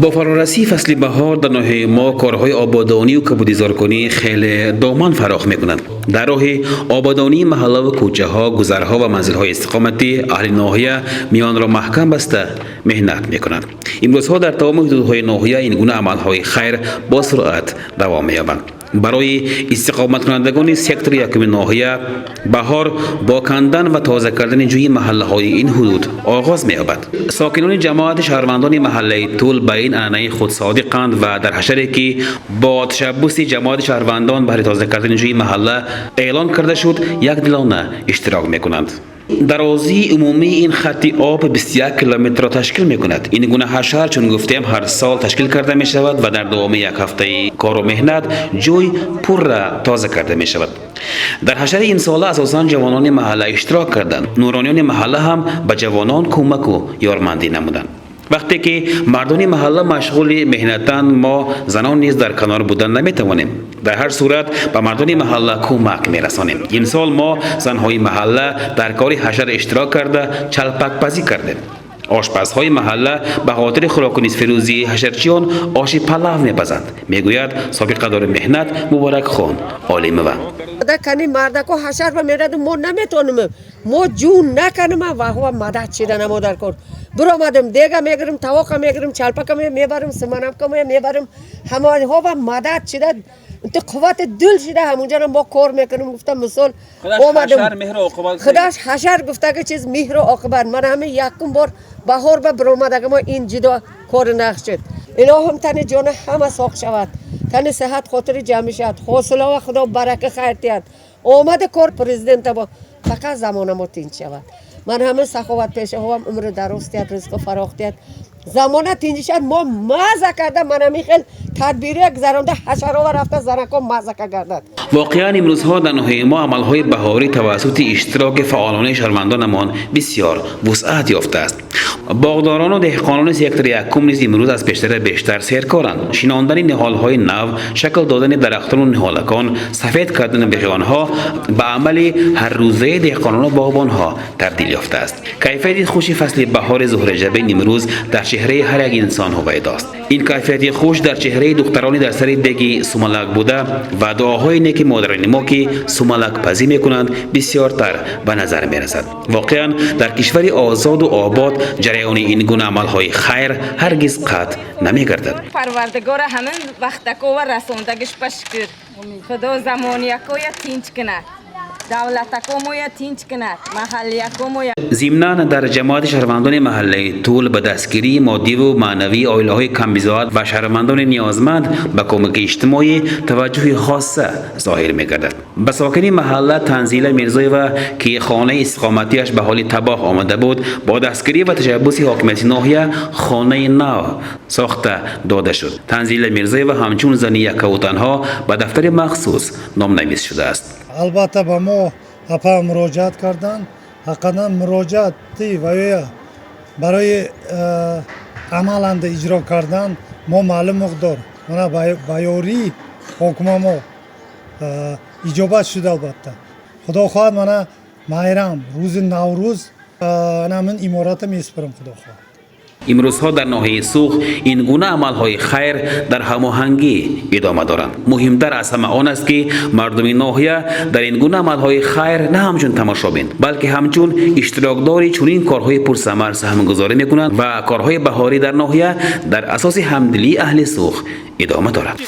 با فرارسی فصل بهار در ناحیه ما کارهای آبادانی و کبودیزارکنی خیلی دامن فراخ میکنند. در راه آبادانی محله و کوچه ها، گذرها و منزل های استقامتی اهل ناحیه میان را محکم بسته مهنت میکنند. امروزها در تمام حدودهای ناحیه این گونه عملهای خیر با سرعت دوام می‌یابند. برای استقامت کنندگان سکتور یکم ناحیه بهار با کندن و تازه کردن جوی محله های این حدود آغاز می یابد. ساکنان جماعت شهروندان محله طول به این عنعنه خود صادقند و در حشری که با تشبث جماعت شهروندان برای تازه کردن جوی محله اعلان کرده شد یک دلانه اشتراک می کنند. درازی عمومی این خط آب 21 کیلومتر را تشکیل می کند. این گونه حشر چون گفتیم هر سال تشکیل کرده می شود و در دوام یک هفته کار و مهنت جوی پر را تازه کرده می شود. در حشر این ساله اساساً جوانان محله اشتراک کردند. نورانیان محله هم به جوانان کمک و یارمندی نمودند. وقتی که مردان محله مشغول مهنتند، ما زنان نیز در کنار بودن نمیتوانیم. در هر صورت به مردان محله کمک میرسانیم. این سال ما زنهای محله در کار حشر اشتراک کرده چلپک پزی کردیم. آشپزهای محله به خاطر خوراک و نیز فروزی حشرچیان آش پلو میپزند. میگوید سابقه دار مهنت مبارک خان عالم و کنی مرد کو حشر و میرد ما نمیتونیم ما جون نکنیم و هوا مدد چیده نمودر کن برآمدیم دیگه میگیریم تواقع میگیریم چلپک میبریم سمنم میبریم همه هوا مدد چیده انت قوت دل شده همونجا ما کار میکنیم. گفتم مثال اومدم خداش حشر گفته که چیز مهر و عاقبت من همه یکم بار بهار به برآمد ما این جدا کار نقش شد. الهی هم تن جان همه ساخت شود، تن صحت خاطر جمع شد، حوصله و خدا برکت خیر دهد. آمد کار پرزیدنت با فقط زمان ما تین شود. من همه سخاوت پیشه هم عمر دراز دهد، رزق فراخ دهد. زمان تینجی شد ما مزه کرده. من همی خیل تدبیری گذرانده حشره و رفته زنکا مزه کردند. واقعا امروزها در ناحیه ما عملهای بهاری توسط اشتراک فعالان شهروندانمان بسیار وسعت یافته است. باغداران و دهقانان سکتور یکم نیز امروز از پیشتر بیشتر سیرکارند. شیناندن نهالهای نو، شکل دادن درختان و نهالکان، سفید کردن بیابانها به عمل هر روزه دهقانان و باغبانها تبدیل یافته است. کیفیت خوش فصل بهار ظهر جبین امروز در چهره هر یک انسان هویدا است. این کیفیت خوش در چهره دخترانی در سر دیگ سومالک بوده و دعاهای نیک مادران ما که سومالک پزی میکنند بسیارتر به نظر میرسد. واقعا در کشور آزاد و آباد جریان این گونه عملهای خیر هرگز قطع نمیگردد. پروردگار همین وقتکو و رسوندگش بشکر. خدا زمانیکو یا تینچ کند، دولتکو مویا تینچ کند، محلیکو مویا. ضمناً در جماعت شهروندان محله طول به دستگیری مادی و معنوی عائله‌های کم‌بزاعت و شهروندان نیازمند به کمک اجتماعی توجه خاصه ظاهر می‌گردد. به ساکنین محله تنزیل میرزایوو که خانه استقامتیش به حال تباه آمده بود، با دستگیری و تشبث حاکمیت ناحیه خانه نو ساخته داده شد. تنزیل میرزایوو همچون زنی یک و تنها به دفتر مخصوص نام‌نویس شده است. البته با ما اپا مراجعت کردن، حقیقتا مراجعتی و برای عملند اجرا کردن ما معلوم مقدار منا بیاری حکم ما اجابت شده. البته خدا خواهد منا مهرم روز نوروز من امارات میسپرم. خدا خواهد امروزها در ناحیه سوخ این گونه عملهای خیر در هماهنگی ادامه دارند. مهمتر از همه آن است که مردم ناحیه در این گونه عملهای خیر نه همچون تماشابین بلکه همچون اشتراکداری چنین کارهای پرثمر سهم گذاری میکنند و کارهای بهاری در ناحیه در اساس همدلی اهل سوخ ادامه دارد.